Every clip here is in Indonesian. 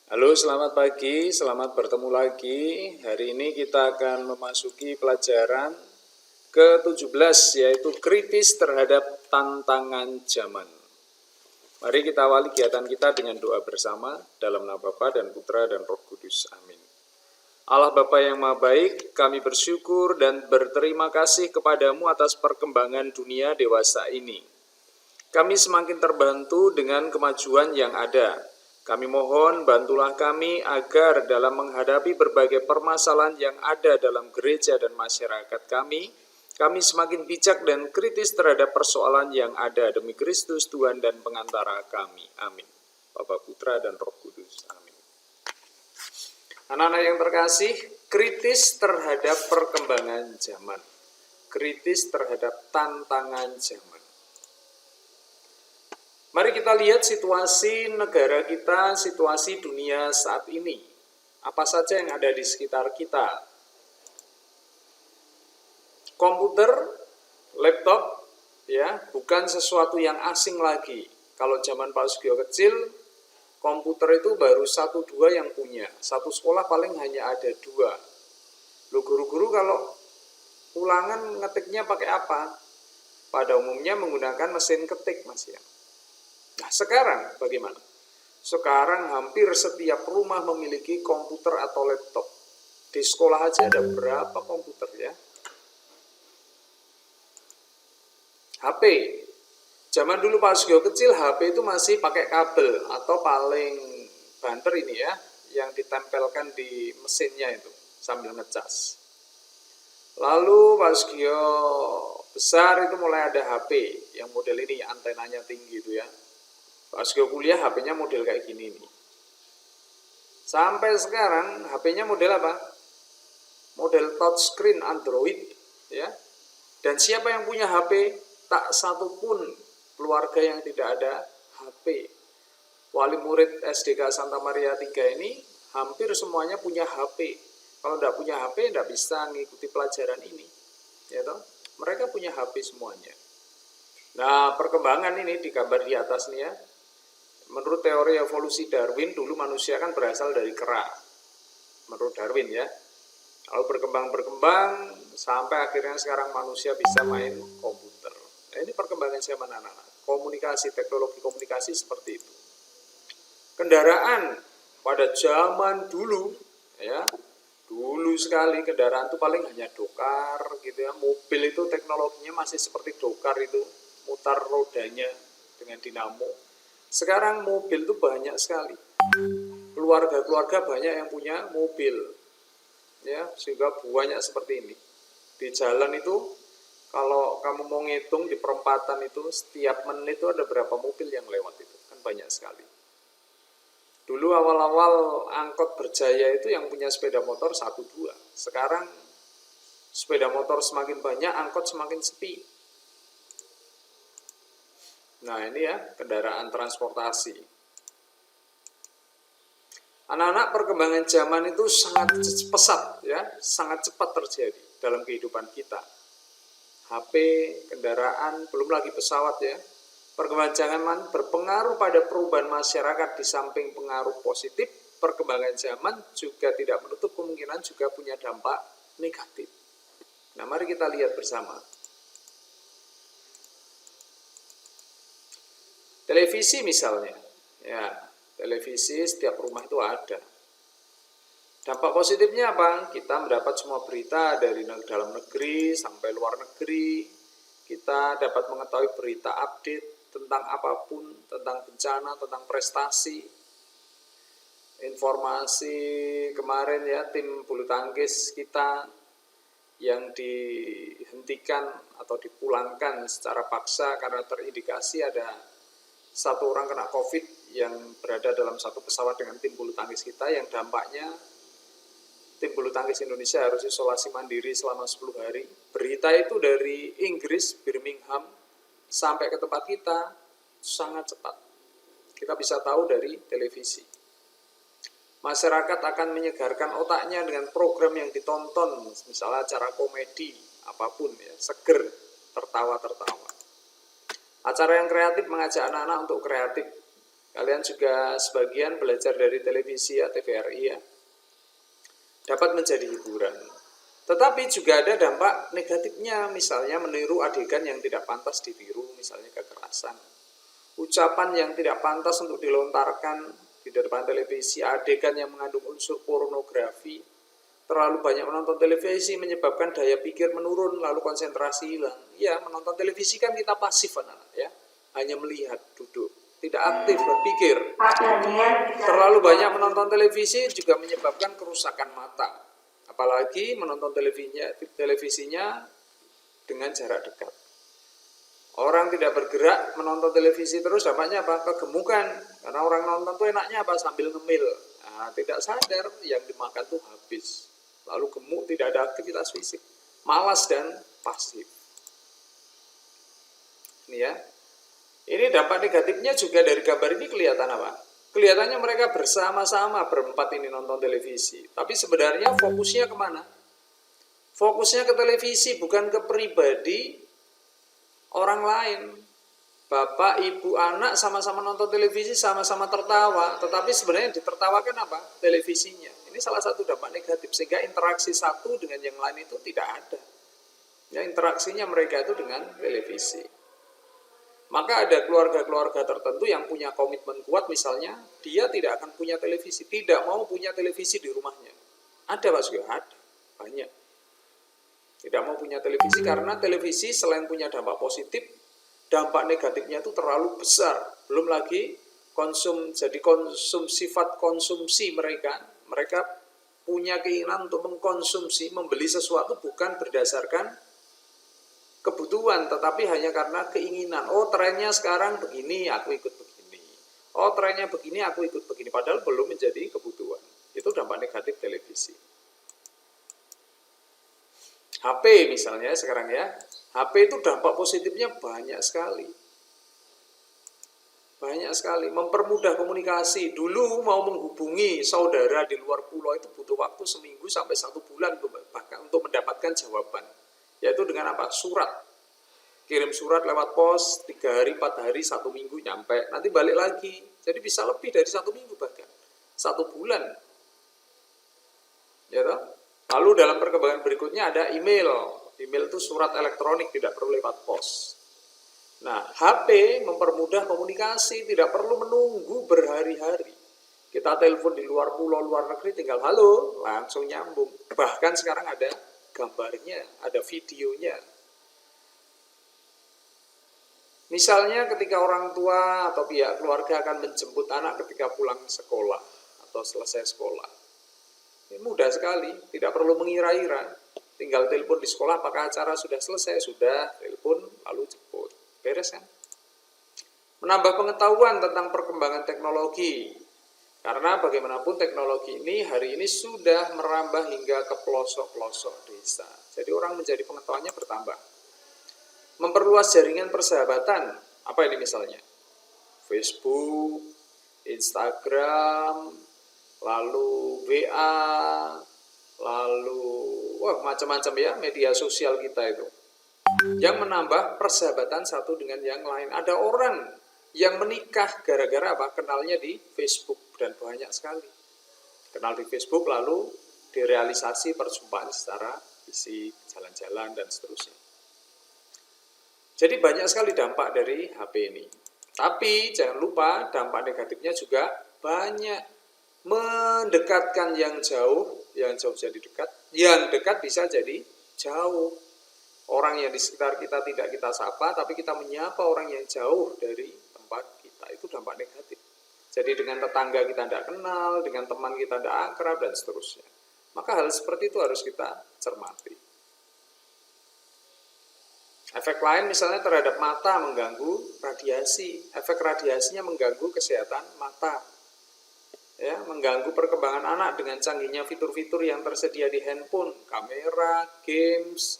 Halo, selamat pagi, selamat bertemu lagi. Hari ini kita akan memasuki pelajaran ke-17, yaitu kritis terhadap tantangan zaman. Mari kita awali kegiatan kita dengan doa bersama dalam nama Bapa dan Putra dan Roh Kudus. Amin. Allah Bapa yang Maha Baik, kami bersyukur dan berterima kasih kepadamu atas perkembangan dunia dewasa ini. Kami semakin terbantu dengan kemajuan yang ada. Kami mohon bantulah kami agar dalam menghadapi berbagai permasalahan yang ada dalam gereja dan masyarakat kami semakin bijak dan kritis terhadap persoalan yang ada demi Kristus Tuhan dan pengantara kami. Amin. Bapa, Putra, dan Roh Kudus. Amin. Anak-anak yang terkasih, kritis terhadap perkembangan zaman. Kritis terhadap tantangan zaman. Mari kita lihat situasi negara kita, situasi dunia saat ini. Apa saja yang ada di sekitar kita. Komputer, laptop, ya, bukan sesuatu yang asing lagi. Kalau zaman Pak Sugio kecil, komputer itu baru 1-2 yang punya. Satu sekolah paling hanya ada 2. Loh, guru-guru kalau ulangan ngetiknya pakai apa? Pada umumnya menggunakan mesin ketik, Mas ya. Nah, sekarang bagaimana? Sekarang hampir setiap rumah memiliki komputer atau laptop. Di sekolah aja ada berapa komputer ya? HP. Zaman dulu Pak Sugio kecil, HP itu masih pakai kabel atau paling banter ini ya, yang ditempelkan di mesinnya itu sambil ngecas. Lalu Pak Sugio besar itu mulai ada HP yang model ini, antenanya tinggi itu ya. Pas gue kuliah HP-nya model kayak gini nih. Sampai sekarang HP-nya model apa? Model touchscreen Android ya. Dan siapa yang punya HP? Tak satu pun keluarga yang tidak ada HP. Wali murid SDK Santa Maria 3 ini hampir semuanya punya HP. Kalau tidak punya HP tidak bisa mengikuti pelajaran ini. Ya toh? Mereka punya HP semuanya. Nah, perkembangan ini digambar di atas nih ya. Menurut teori evolusi Darwin, dulu manusia kan berasal dari kera. Menurut Darwin ya. Lalu berkembang sampai akhirnya sekarang manusia bisa main komputer. Nah, ini perkembangan zaman anak-anak. Komunikasi, teknologi komunikasi seperti itu. Kendaraan pada zaman dulu ya. Dulu sekali kendaraan itu paling hanya dokar gitu ya. Mobil itu teknologinya masih seperti dokar itu, mutar rodanya dengan dinamo. Sekarang mobil itu banyak sekali. Keluarga-keluarga banyak yang punya mobil. Ya, sehingga banyak seperti ini. Di jalan itu kalau kamu mau ngitung di perempatan itu setiap menit itu ada berapa mobil yang lewat itu. Kan banyak sekali. Dulu awal-awal angkot berjaya itu yang punya sepeda motor 1-2. Sekarang sepeda motor semakin banyak, angkot semakin sepi. Nah, ini ya, kendaraan transportasi. Anak-anak, perkembangan zaman itu sangat pesat ya, sangat cepat terjadi dalam kehidupan kita. HP, kendaraan, belum lagi pesawat ya. Perkembangan zaman berpengaruh pada perubahan masyarakat di samping pengaruh positif. Perkembangan zaman juga tidak menutup kemungkinan juga punya dampak negatif. Nah, mari kita lihat bersama. Televisi misalnya, ya, televisi setiap rumah itu ada. Dampak positifnya apa? Kita mendapat semua berita dari dalam negeri sampai luar negeri. Kita dapat mengetahui berita update tentang apapun, tentang bencana, tentang prestasi. Informasi kemarin ya, tim bulu tangkis kita yang dihentikan atau dipulangkan secara paksa karena terindikasi ada satu orang kena COVID yang berada dalam satu pesawat dengan tim bulu tangkis kita, yang dampaknya tim bulu tangkis Indonesia harus isolasi mandiri selama 10 hari. Berita itu dari Inggris, Birmingham, sampai ke tempat kita sangat cepat. Kita bisa tahu dari televisi. Masyarakat akan menyegarkan otaknya dengan program yang ditonton, misalnya acara komedi, apapun ya, seger, tertawa-tertawa. Acara yang kreatif mengajak anak-anak untuk kreatif Kalian juga sebagian belajar dari televisi ya, TVRI ya, dapat menjadi hiburan. Tetapi juga ada dampak negatifnya, misalnya meniru adegan yang tidak pantas ditiru, misalnya kekerasan. Ucapan yang tidak pantas untuk dilontarkan di depan televisi, adegan yang mengandung unsur pornografi, terlalu banyak menonton televisi menyebabkan daya pikir menurun, lalu konsentrasi hilang. Ya, menonton televisi kan kita pasif anak-anak ya, hanya melihat, duduk, tidak aktif berpikir. Terlalu banyak menonton televisi juga menyebabkan kerusakan mata. Apalagi menonton televisinya dengan jarak dekat. Orang tidak bergerak menonton televisi terus dampaknya apa? Kegemukan. Karena orang nonton tuh enaknya apa? Sambil ngemil. Nah, tidak sadar yang dimakan tuh habis. Lalu gemuk, tidak ada aktivitas fisik. Malas dan pasif. Ini ya. Ini dampak negatifnya juga dari gambar ini kelihatan apa? Kelihatannya mereka bersama-sama berempat ini nonton televisi. Tapi sebenarnya fokusnya kemana? Fokusnya ke televisi, bukan ke pribadi orang lain. Bapak, ibu, anak sama-sama nonton televisi, sama-sama tertawa. Tetapi sebenarnya ditertawakan apa? Televisinya. Ini salah satu dampak negatif. Sehingga interaksi satu dengan yang lain itu tidak ada. Ya, interaksinya mereka itu dengan televisi. Maka ada keluarga-keluarga tertentu yang punya komitmen kuat, misalnya dia tidak akan punya televisi, tidak mau punya televisi di rumahnya. Ada Pak Sugio? Ada, banyak. Tidak mau punya televisi karena televisi selain punya dampak positif, dampak negatifnya itu terlalu besar. Belum lagi sifat konsumsi mereka punya keinginan untuk mengkonsumsi, membeli sesuatu bukan berdasarkan kebutuhan, tetapi hanya karena keinginan. Oh, trennya sekarang begini, aku ikut begini. Oh, trennya begini, aku ikut begini. Padahal belum menjadi kebutuhan. Itu dampak negatif televisi. HP misalnya sekarang ya. HP itu dampak positifnya banyak sekali. Banyak sekali. Mempermudah komunikasi. Dulu mau menghubungi saudara di luar pulau itu butuh waktu seminggu sampai 1 bulan bahkan untuk mendapatkan jawaban. Yaitu dengan apa? Surat. Kirim surat lewat pos 3 hari, 4 hari, 1 minggu nyampe. Nanti balik lagi. Jadi bisa lebih dari 1 minggu bahkan. 1 bulan. Ya toh? Lalu dalam perkembangan berikutnya ada email. Email itu surat elektronik, tidak perlu lewat pos. Nah, HP mempermudah komunikasi, tidak perlu menunggu berhari-hari. Kita telepon di luar pulau, luar negeri, tinggal halo, langsung nyambung. Bahkan sekarang ada gambarnya, ada videonya. Misalnya ketika orang tua atau pihak keluarga akan menjemput anak ketika pulang sekolah atau selesai sekolah. Ini mudah sekali, tidak perlu mengira-ira. Tinggal telepon di sekolah apakah acara sudah selesai, sudah, telepon lalu jemput. Beres kan? Menambah pengetahuan tentang perkembangan teknologi. Karena bagaimanapun teknologi ini hari ini sudah merambah hingga ke pelosok-pelosok desa. Jadi orang menjadi pengetahuannya bertambah. Memperluas jaringan persahabatan. Apa ini misalnya? Facebook, Instagram, lalu WA, lalu macam-macam ya media sosial kita itu. Yang menambah persahabatan satu dengan yang lain. Ada orang yang menikah gara-gara apa? Kenalnya di Facebook dan banyak sekali. Kenal di Facebook lalu direalisasi perjumpaan secara fisik, jalan-jalan dan seterusnya. Jadi banyak sekali dampak dari HP ini. Tapi jangan lupa dampak negatifnya juga banyak. Mendekatkan yang jauh jadi dekat, yang dekat bisa jadi jauh. Orang yang di sekitar kita tidak kita sapa, tapi kita menyapa orang yang jauh dari tempat kita. Itu dampak negatif. Jadi dengan tetangga kita tidak kenal, dengan teman kita tidak akrab, dan seterusnya. Maka hal seperti itu harus kita cermati. Efek lain misalnya terhadap mata mengganggu radiasi. Efek radiasinya mengganggu kesehatan mata. Ya, mengganggu perkembangan anak dengan canggihnya fitur-fitur yang tersedia di handphone, kamera, games,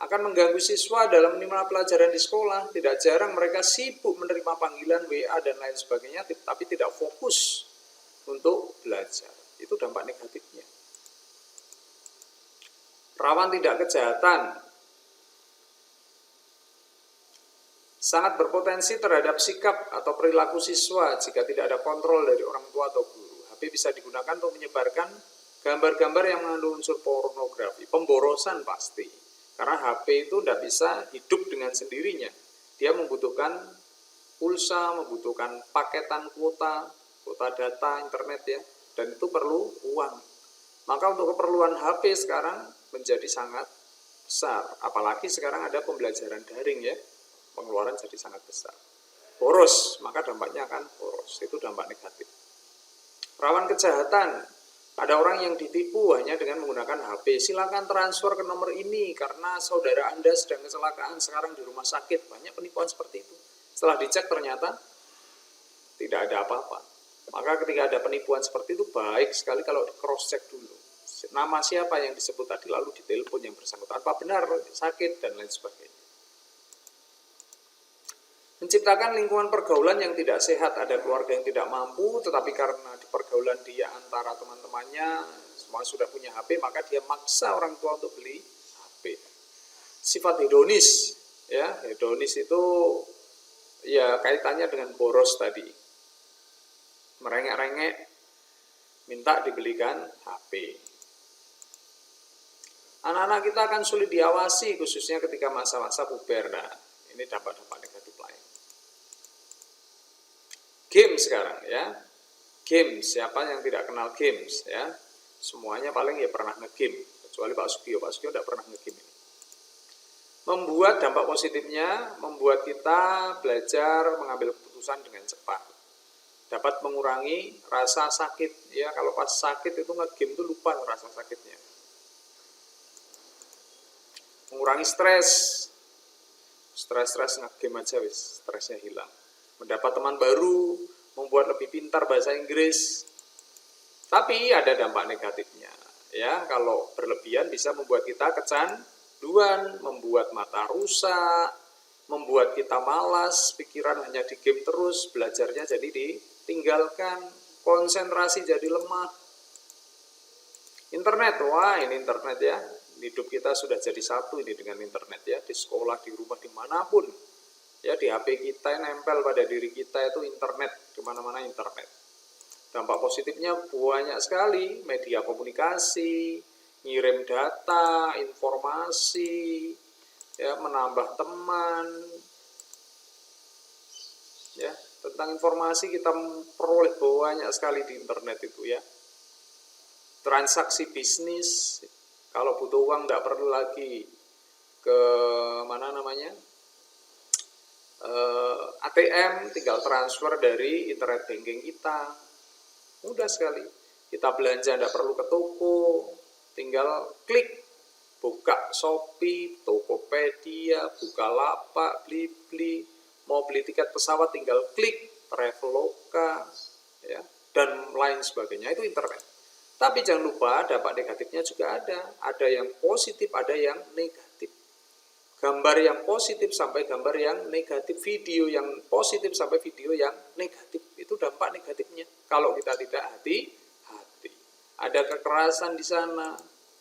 akan mengganggu siswa dalam menimba pelajaran di sekolah. Tidak jarang mereka sibuk menerima panggilan WA dan lain sebagainya, tapi tidak fokus untuk belajar. Itu dampak negatifnya. Rawan tidak kejahatan. sangat berpotensi terhadap sikap atau perilaku siswa jika tidak ada kontrol dari orang tua atau guru. HP bisa digunakan untuk menyebarkan gambar-gambar yang mengandung unsur pornografi, pemborosan pasti. Karena HP itu tidak bisa hidup dengan sendirinya. Dia membutuhkan pulsa, membutuhkan paketan kuota data internet ya, dan itu perlu uang. Maka untuk keperluan HP sekarang menjadi sangat besar, apalagi sekarang ada pembelajaran daring ya, pengeluaran jadi sangat besar. Boros, maka dampaknya akan boros, itu dampak negatif. Rawan kejahatan, ada orang yang ditipu hanya dengan menggunakan HP. Silakan transfer ke nomor ini karena saudara Anda sedang kecelakaan sekarang di rumah sakit. Banyak penipuan seperti itu. Setelah dicek ternyata tidak ada apa-apa. Maka ketika ada penipuan seperti itu baik sekali kalau cross check dulu. Nama siapa yang disebut tadi lalu ditelepon yang bersangkutan. Apa benar sakit dan lain sebagainya. Menciptakan lingkungan pergaulan yang tidak sehat. Ada keluarga yang tidak mampu, tetapi karena di pergaulan dia antara teman-temannya semua sudah punya HP, maka dia maksa orang tua untuk beli HP. Sifat hedonis, ya hedonis itu ya kaitannya dengan boros tadi. Merengek-rengek, minta dibelikan HP. Anak-anak kita akan sulit diawasi, khususnya ketika masa-masa puber. Nah, ini dampak-dampak negatif lain. Game sekarang ya, games, siapa yang tidak kenal games ya, semuanya paling ya pernah nge-game, kecuali Pak Sugio tidak pernah nge-game ini. Membuat dampak positifnya, membuat kita belajar mengambil keputusan dengan cepat. Dapat mengurangi rasa sakit ya, kalau pas sakit itu nge-game itu lupa rasa sakitnya. Mengurangi stres nge-game aja wis, stresnya hilang. Mendapat teman baru, membuat lebih pintar bahasa Inggris. Tapi ada dampak negatifnya ya, kalau berlebihan bisa membuat kita kecanduan, membuat mata rusak, membuat kita malas, pikiran hanya di game terus, belajarnya jadi ditinggalkan, konsentrasi jadi lemah. Internet, wah ini internet ya, hidup kita sudah jadi satu ini dengan internet ya, di sekolah, di rumah, dimanapun. Ya di HP kita nempel pada diri kita itu internet, kemana-mana internet. Dampak positifnya banyak sekali, media komunikasi, ngirim data, informasi, ya menambah teman, ya tentang informasi kita peroleh banyak sekali di internet itu ya. Transaksi bisnis, kalau butuh uang tidak perlu lagi ke mana namanya ATM, tinggal transfer dari internet banking kita, mudah sekali. Kita belanja tidak perlu ke toko, tinggal klik, buka Shopee, Tokopedia, Bukalapak, Blibli, mau beli tiket pesawat tinggal klik, Traveloka, ya, dan lain sebagainya, itu internet. Tapi jangan lupa dampak negatifnya juga ada yang positif, ada yang negatif. Gambar yang positif sampai gambar yang negatif, video yang positif sampai video yang negatif, itu dampak negatifnya. Kalau kita tidak hati-hati, ada kekerasan di sana,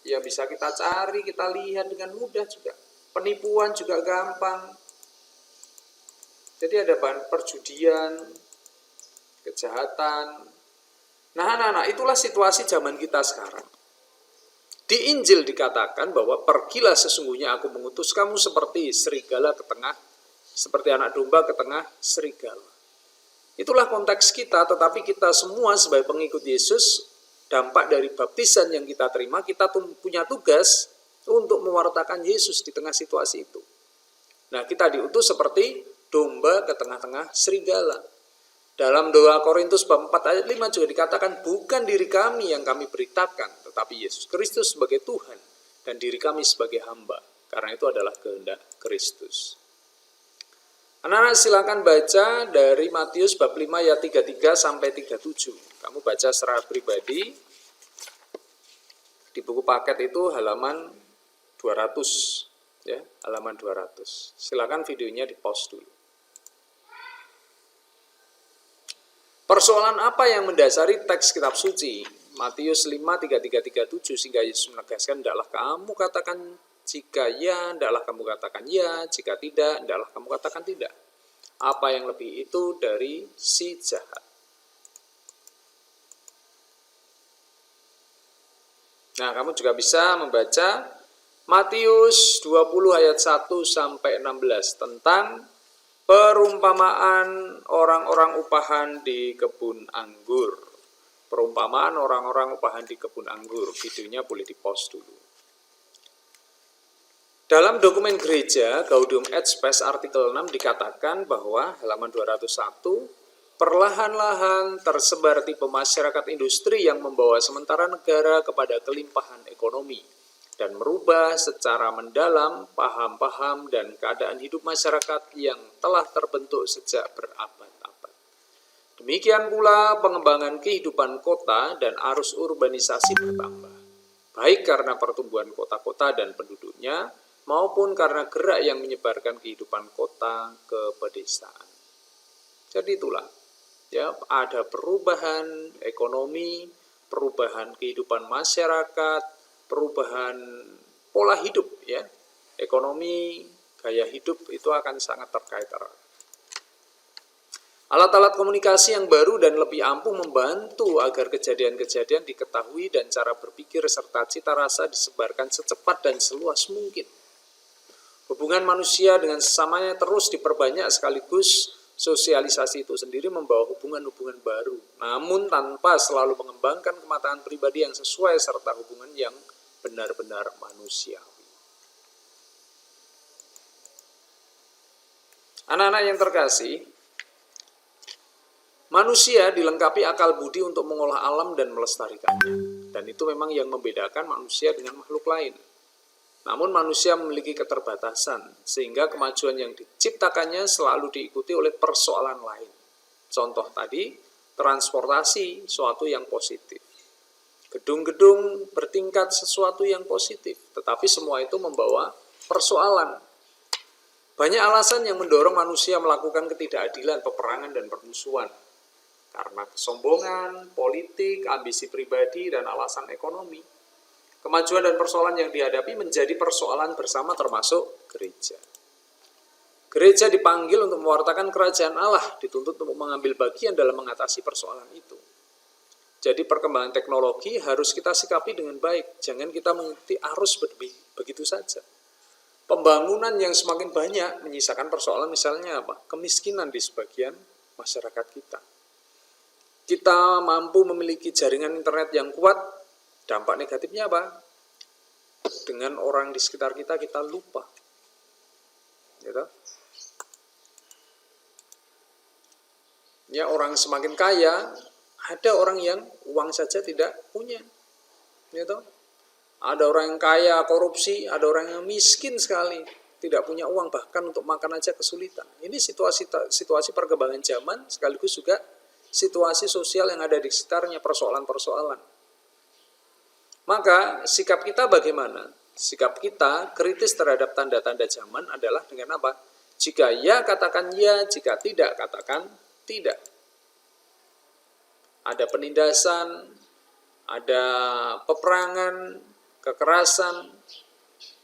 ya bisa kita cari, kita lihat dengan mudah juga. Penipuan juga gampang. Jadi ada perjudian, kejahatan. Nah, itulah situasi zaman kita sekarang. Di Injil dikatakan bahwa pergilah sesungguhnya aku mengutus kamu seperti serigala ke tengah, seperti anak domba ke tengah serigala. Itulah konteks kita, tetapi kita semua sebagai pengikut Yesus, dampak dari baptisan yang kita terima, kita punya tugas untuk mewartakan Yesus di tengah situasi itu. Nah, kita diutus seperti domba ke tengah-tengah serigala. Dalam 2 Korintus bab 4 ayat 5 juga dikatakan, bukan diri kami yang kami beritakan, tetapi Yesus Kristus sebagai Tuhan dan diri kami sebagai hamba. Karena itu adalah kehendak Kristus. Anak-anak silakan baca dari Matius bab 5 ayat 33 sampai 37. Kamu baca secara pribadi. Di buku paket itu halaman 200, ya, halaman 200. Silakan videonya di-pause dulu. Persoalan apa yang mendasari teks kitab suci? Matius 5, 33, 37, sehingga Yesus menegaskan, hendaklah kamu katakan jika ya, hendaklah kamu katakan ya, jika tidak, hendaklah kamu katakan tidak. apa yang lebih itu dari si jahat. Nah, kamu juga bisa membaca Matius 20 ayat 1 sampai 16 tentang perumpamaan orang-orang upahan di kebun anggur. Perumpamaan orang-orang upahan di kebun anggur. Videonya boleh di-pause dulu. Dalam dokumen gereja Gaudium et Spes artikel 6 dikatakan bahwa halaman 201, perlahan-lahan tersebar tipe masyarakat industri yang membawa sementara negara kepada kelimpahan ekonomi dan merubah secara mendalam paham-paham dan keadaan hidup masyarakat yang telah terbentuk sejak berabad-abad. Demikian pula pengembangan kehidupan kota dan arus urbanisasi bertambah, baik karena pertumbuhan kota-kota dan penduduknya, maupun karena gerak yang menyebarkan kehidupan kota ke pedesaan. Jadi itulah, ya, ada perubahan ekonomi, perubahan kehidupan masyarakat, perubahan pola hidup, ya, ekonomi, gaya hidup itu akan sangat terkait erat. Alat-alat komunikasi yang baru dan lebih ampuh membantu agar kejadian-kejadian diketahui dan cara berpikir serta cita rasa disebarkan secepat dan seluas mungkin. Hubungan manusia dengan sesamanya terus diperbanyak sekaligus sosialisasi itu sendiri membawa hubungan-hubungan baru, namun tanpa selalu mengembangkan kematangan pribadi yang sesuai serta hubungan yang benar-benar manusiawi. Anak-anak yang terkasih, manusia dilengkapi akal budi untuk mengolah alam dan melestarikannya, dan itu memang yang membedakan manusia dengan makhluk lain. Namun manusia memiliki keterbatasan, sehingga kemajuan yang diciptakannya selalu diikuti oleh persoalan lain. Contoh tadi, transportasi, suatu yang positif. Gedung-gedung bertingkat sesuatu yang positif, tetapi semua itu membawa persoalan. Banyak alasan yang mendorong manusia melakukan ketidakadilan, peperangan, dan permusuhan. Karena kesombongan, politik, ambisi pribadi, dan alasan ekonomi. Kemajuan dan persoalan yang dihadapi menjadi persoalan bersama termasuk gereja. Gereja dipanggil untuk mewartakan kerajaan Allah, dituntut untuk mengambil bagian dalam mengatasi persoalan itu. Jadi perkembangan teknologi harus kita sikapi dengan baik, jangan kita mengikuti arus begitu saja. Pembangunan yang semakin banyak menyisakan persoalan misalnya apa? Kemiskinan di sebagian masyarakat kita. Kita mampu memiliki jaringan internet yang kuat, dampak negatifnya apa? Dengan orang di sekitar kita, kita lupa. Gitu. Ya, orang semakin kaya, ada orang yang uang saja tidak punya. Gitu. Ada orang yang kaya korupsi, ada orang yang miskin sekali, tidak punya uang, bahkan untuk makan aja kesulitan. Ini situasi perkembangan zaman, sekaligus juga situasi sosial yang ada di sekitarnya, persoalan-persoalan. Maka sikap kita bagaimana? Sikap kita kritis terhadap tanda-tanda zaman adalah dengan apa? Jika ya, katakan ya, jika tidak, katakan tidak. Ada penindasan, ada peperangan, kekerasan,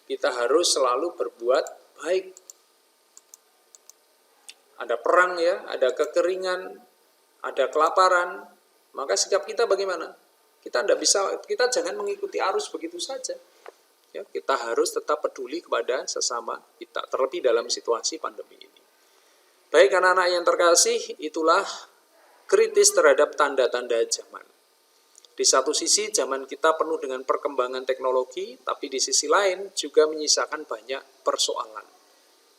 kita harus selalu berbuat baik. Ada perang ya, ada kekeringan, ada kelaparan, maka sikap kita bagaimana? Kita jangan mengikuti arus begitu saja. Ya, kita harus tetap peduli kepada sesama kita, terlebih dalam situasi pandemi ini. Baik anak-anak yang terkasih, itulah kritis terhadap tanda-tanda zaman. Di satu sisi zaman kita penuh dengan perkembangan teknologi, tapi di sisi lain juga menyisakan banyak persoalan.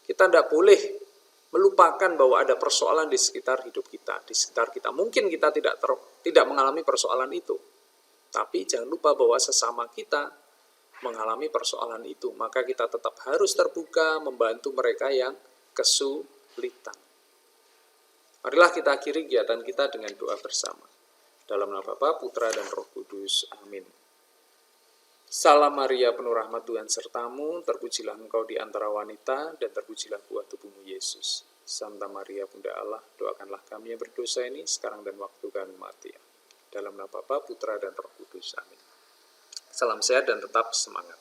Kita tidak boleh melupakan bahwa ada persoalan di sekitar hidup kita, di sekitar kita. Mungkin kita tidak mengalami persoalan itu, tapi jangan lupa bahwa sesama kita mengalami persoalan itu. Maka kita tetap harus terbuka membantu mereka yang kesulitan. Marilah kita akhiri kegiatan kita dengan doa bersama. Dalam nama Bapa, Putra, dan Roh Kudus. Amin. Salam Maria, penuh rahmat Tuhan sertamu, terpujilah engkau di antara wanita, dan terpujilah buah tubuhmu Yesus. Santa Maria, Bunda Allah, doakanlah kami yang berdosa ini, sekarang dan waktu kami mati. Dalam nama Bapa, Putra, dan Roh Kudus. Amin. Salam sehat dan tetap semangat.